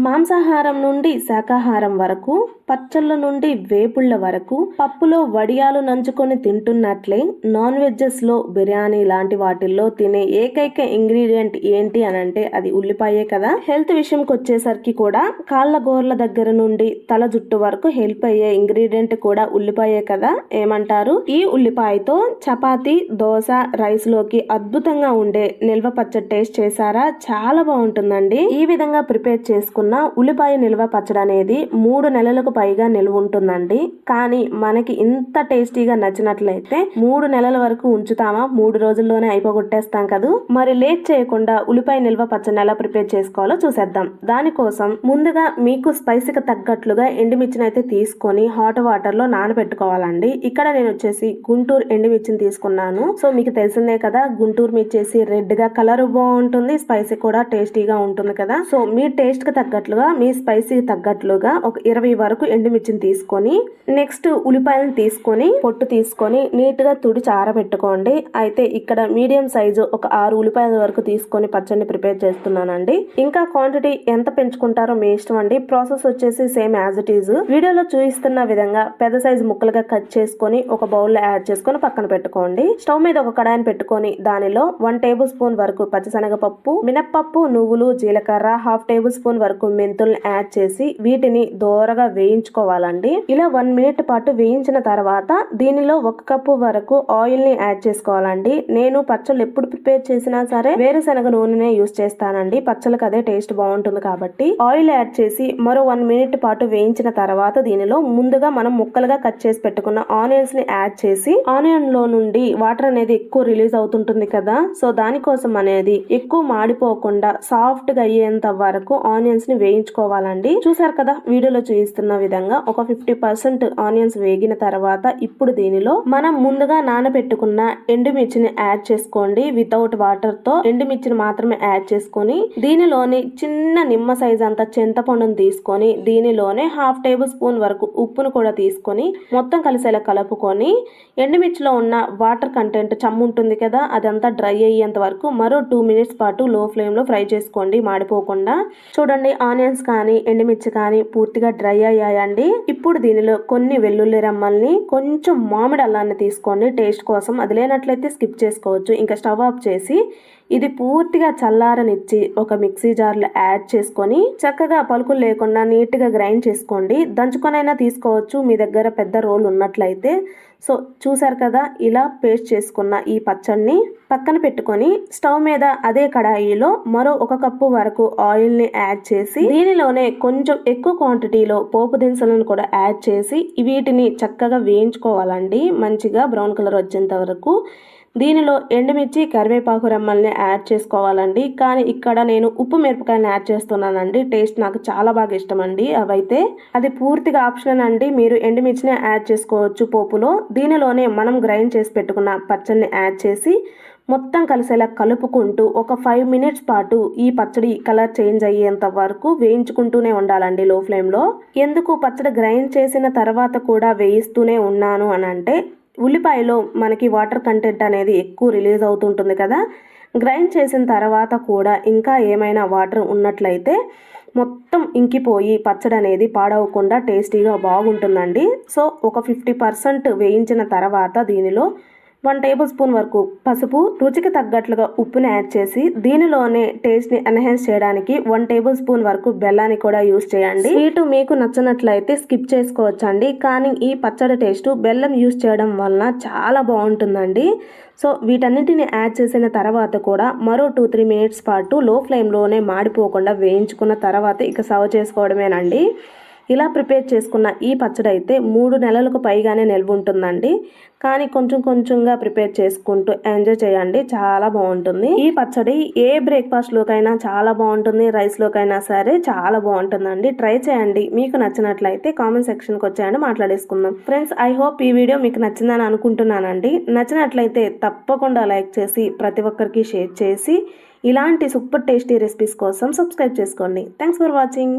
మాంసాహారం నుండి శాకాహారం వరకు, పచ్చళ్ళ నుండి వేపుళ్ళ వరకు, పప్పులో వడియాలు నంచుకొని తింటున్నట్లే నాన్ వెజ్జెస్ లో బిర్యానీ లాంటి వాటిల్లో తినే ఏకైక ఇంగ్రీడియంట్ ఏంటి అని అంటే అది ఉల్లిపాయే కదా. హెల్త్ విషయంకి వచ్చేసరికి కూడా కాళ్ళ గోర్ల దగ్గర నుండి తల జుట్టు వరకు హెల్ప్ అయ్యే ఇంగ్రీడియంట్ కూడా ఉల్లిపాయే కదా. ఏమంటారు? ఈ ఉల్లిపాయతో చపాతీ, దోశ, రైస్ లోకి అద్భుతంగా ఉండే నిల్వ పచ్చడి టేస్ట్ చేశారా? చాలా బాగుంటుందండి. ఈ విధంగా ప్రిపేర్ చేసుకున్న ఉల్లిపాయ నిల్వ పచ్చడి అనేది 3 నెలలకు పైగా నిల్వ ఉంటుందండి. కానీ మనకి ఇంత టేస్టీగా నచ్చినట్లయితే 3 నెలల వరకు ఉంచుతామా? 3 రోజుల్లోనే అయిపోగొట్టేస్తాం కదా. మరి లేట్ చేయకుండా ఉల్లిపాయ నిల్వ పచ్చడిని ఎలా ప్రిపేర్ చేసుకోవాలో చూసేద్దాం. దానికోసం ముందుగా మీకు స్పైసీకి తగ్గట్లుగా ఎండుమిర్చిని అయితే తీసుకొని హాట్ వాటర్ లో నానబెట్టుకోవాలండి. ఇక్కడ నేను వచ్చేసి గుంటూరు ఎండుమిర్చిని తీసుకున్నాను. సో మీకు తెలిసిందే కదా, గుంటూరు మిర్చేసి రెడ్ గా కలర్ బాగుంటుంది, స్పైసీ కూడా టేస్టీగా ఉంటుంది కదా. సో మీ టేస్ట్ కి తగ్గట్లుగా, మీ స్పైసీ తగ్గట్లుగా ఒక 20 వరకు ఎండుమిర్చిని తీసుకొని నెక్స్ట్ ఉల్లిపాయలను తీసుకొని పొట్టు తీసుకొని నీట్ గా తుడిచి ఆరబెట్టుకోండి. అయితే ఇక్కడ మీడియం సైజు ఒక 6 ఉల్లిపాయల వరకు తీసుకొని పచ్చడిని ప్రిపేర్ చేస్తున్నానండి. ఇంకా క్వాంటిటీ ఎంత పెంచుకుంటారో మీ ఇష్టం అండి. ప్రాసెస్ వచ్చేసి సేమ్ యాజ్ ఇట్ ఈజ్. వీడియోలో చూపిస్తున్న విధంగా పెద్ద సైజు ముక్కలుగా కట్ చేసుకొని ఒక బౌల్ లో యాడ్ చేసుకొని పక్కన పెట్టుకోండి. స్టవ్ మీద ఒక కడాయిని పెట్టుకొని దానిలో 1 టేబుల్ స్పూన్ వరకు పచ్చిశనగపప్పు, మినప్పప్పు, నువ్వులు, జీలకర్ర, 1/2 టేబుల్ స్పూన్ వరకు మెంతుల్ని యాడ్ చేసి వీటిని దోరగా వేయించుకోవాలండి. ఇలా 1 మినిట్ పాటు వేయించిన తర్వాత దీనిలో 1 కప్పు వరకు ఆయిల్ ని యాడ్ చేసుకోవాలండి. నేను పచ్చళ్ళు ఎప్పుడు ప్రిపేర్ చేసినా సరే వేరుశనగ నూనెనే యూస్ చేస్తానండి. పచ్చళ్ళకి అదే టేస్ట్ బాగుంటుంది కాబట్టి. ఆయిల్ యాడ్ చేసి మరో 1 మినిట్ పాటు వేయించిన తర్వాత దీనిలో ముందుగా మనం ముక్కలుగా కట్ చేసి పెట్టుకున్న ఆనియన్స్ ని యాడ్ చేసి, ఆనియన్ లో నుండి వాటర్ అనేది ఎక్కువ రిలీజ్ అవుతుంటుంది కదా. సో దానికోసం అనేది ఎక్కువ మాడిపోకుండా సాఫ్ట్ గా అయ్యేంత వరకు ఆనియన్స్ ని వేయించుకోవాలండి. చూసారు కదా వీడియోలో చూపిస్తున్న విధంగా ఒక 50% ఆనియన్స్ వేగిన తర్వాత ఇప్పుడు దీనిలో మనం ముందుగా నానబెట్టుకున్న ఎండుమిర్చిని యాడ్ చేసుకోండి. వితౌట్ వాటర్ తో ఎండుమిర్చిని మాత్రమే యాడ్ చేసుకొని దీనిలోని చిన్న నిమ్మ సైజ్ అంత చింతపండును తీసుకొని దీనిలోనే 1/2 టేబుల్ స్పూన్ వరకు ఉప్పును కూడా తీసుకొని మొత్తం కలిసేలా కలుపుకొని ఎండుమిర్చిలో ఉన్న వాటర్ కంటెంట్ చమ్ము ఉంటుంది కదా, అదంతా డ్రై అయ్యేంత వరకు మరో 2 మినిట్స్ పాటు లో ఫ్లేమ్ లో ఫ్రై చేసుకోండి మాడిపోకుండా. చూడండి ఆనియన్స్ కానీ ఎండుమిర్చి కానీ పూర్తిగా డ్రై అయ్యాయండి. ఇప్పుడు దీనిలో కొన్ని వెల్లుల్లి రెమ్మల్ని, కొంచెం మామిడి అల్లాన్ని తీసుకోండి టేస్ట్ కోసం. అది లేనట్లయితే స్కిప్ చేసుకోవచ్చు. ఇంకా స్టవ్ ఆఫ్ చేసి ఇది పూర్తిగా చల్లారనిచ్చి ఒక మిక్సీ జార్లో యాడ్ చేసుకొని చక్కగా పలుకులు లేకుండా నీట్ గా గ్రైండ్ చేసుకోండి. దంచుకొనైనా తీసుకోవచ్చు మీ దగ్గర పెద్ద రోల్ ఉన్నట్లయితే. సో చూసారు కదా, ఇలా పేస్ట్ చేసుకున్న ఈ పచ్చడిని పక్కన పెట్టుకొని స్టవ్ మీద అదే కడాయిలో మరో 1 కప్పు వరకు ఆయిల్ ని యాడ్ చేసి దీనిలోనే కొంచెం ఎక్కువ క్వాంటిటీలో పోపు దినుసులను కూడా యాడ్ చేసి వీటిని చక్కగా వేయించుకోవాలండి. మంచిగా బ్రౌన్ కలర్ వచ్చేంత వరకు. దీనిలో ఎండుమిర్చి, కరివేపాకు రెమ్మల్ని యాడ్ చేసుకోవాలండి. కానీ ఇక్కడ నేను ఉప్పు మిరపకాయలను యాడ్ చేస్తున్నానండి. టేస్ట్ నాకు చాలా బాగా ఇష్టం అండి. అవైతే అది పూర్తిగా ఆప్షనల్ అండి. మీరు ఎండుమిర్చిని యాడ్ చేసుకోవచ్చు పోపులో. దీనిలోనే మనం గ్రైండ్ చేసి పెట్టుకున్న పచ్చడిని యాడ్ చేసి మొత్తం కలిసేలా కలుపుకుంటూ ఒక 5 మినిట్స్ పాటు ఈ పచ్చడి కలర్ చేంజ్ అయ్యేంత వరకు వేయించుకుంటూనే ఉండాలండి లో ఫ్లేమ్ లో. ఎందుకు పచ్చడి గ్రైండ్ చేసిన తర్వాత కూడా వేయిస్తూనే ఉన్నాను అని అంటే ఉల్లిపాయలో మనకి వాటర్ కంటెంట్ అనేది ఎక్కువ రిలీజ్ అవుతుంటుంది కదా. గ్రైండ్ చేసిన తర్వాత కూడా ఇంకా ఏమైనా వాటర్ ఉన్నట్లయితే మొత్తం ఇంకిపోయి పచ్చడి అనేది పాడవకుండా టేస్టీగా బాగుంటుందండి. సో ఒక 50% వేయించిన తర్వాత దీనిలో 1 టేబుల్ స్పూన్ వరకు పసుపు, రుచికి తగ్గట్లుగా ఉప్పుని యాడ్ చేసి దీనిలోనే టేస్ట్ ని ఎన్హాన్స్ చేయడానికి 1 టేబుల్ స్పూన్ వరకు బెల్లాన్ని కూడా యూస్ చేయండి. స్వీట్ మీకు నచ్చినట్లయితే స్కిప్ చేసుకోవచ్చండి. కానీ ఈ పచ్చడి టేస్ట్ బెల్లం యూస్ చేయడం వలన చాలా బాగుంటుందండి. సో వీటన్నిటిని యాడ్ చేసిన తర్వాత కూడా మరో 2-3 మినిట్స్ పాటు లో ఫ్లేమ్ లోనే మాడిపోకుండా వేయించుకున్న తర్వాత ఇక సర్వ్ చేసుకోవడమేనండి. ఇలా ప్రిపేర్ చేసుకున్న ఈ పచ్చడి అయితే 3 నెలలకు పైగానే నిల్వ ఉంటుందండి. కానీ కొంచెం కొంచెంగా ప్రిపేర్ చేసుకుంటూ ఎంజాయ్ చేయండి, చాలా బాగుంటుంది. ఈ పచ్చడి ఏ బ్రేక్ఫాస్ట్ లోకైనా చాలా బాగుంటుంది, రైస్ లోకైనా సరే చాలా బాగుంటుందండి. ట్రై చేయండి. మీకు నచ్చినట్లయితే కామెంట్ సెక్షన్కి వచ్చేయండి, మాట్లాడేసుకుందాం. ఫ్రెండ్స్, ఐ హోప్ ఈ వీడియో మీకు నచ్చిందని అనుకుంటున్నానండి. నచ్చినట్లయితే తప్పకుండా లైక్ చేసి ప్రతి ఒక్కరికి షేర్ చేసి ఇలాంటి సూపర్ టేస్టీ రెసిపీస్ కోసం సబ్స్క్రైబ్ చేసుకోండి. Thanks for watching.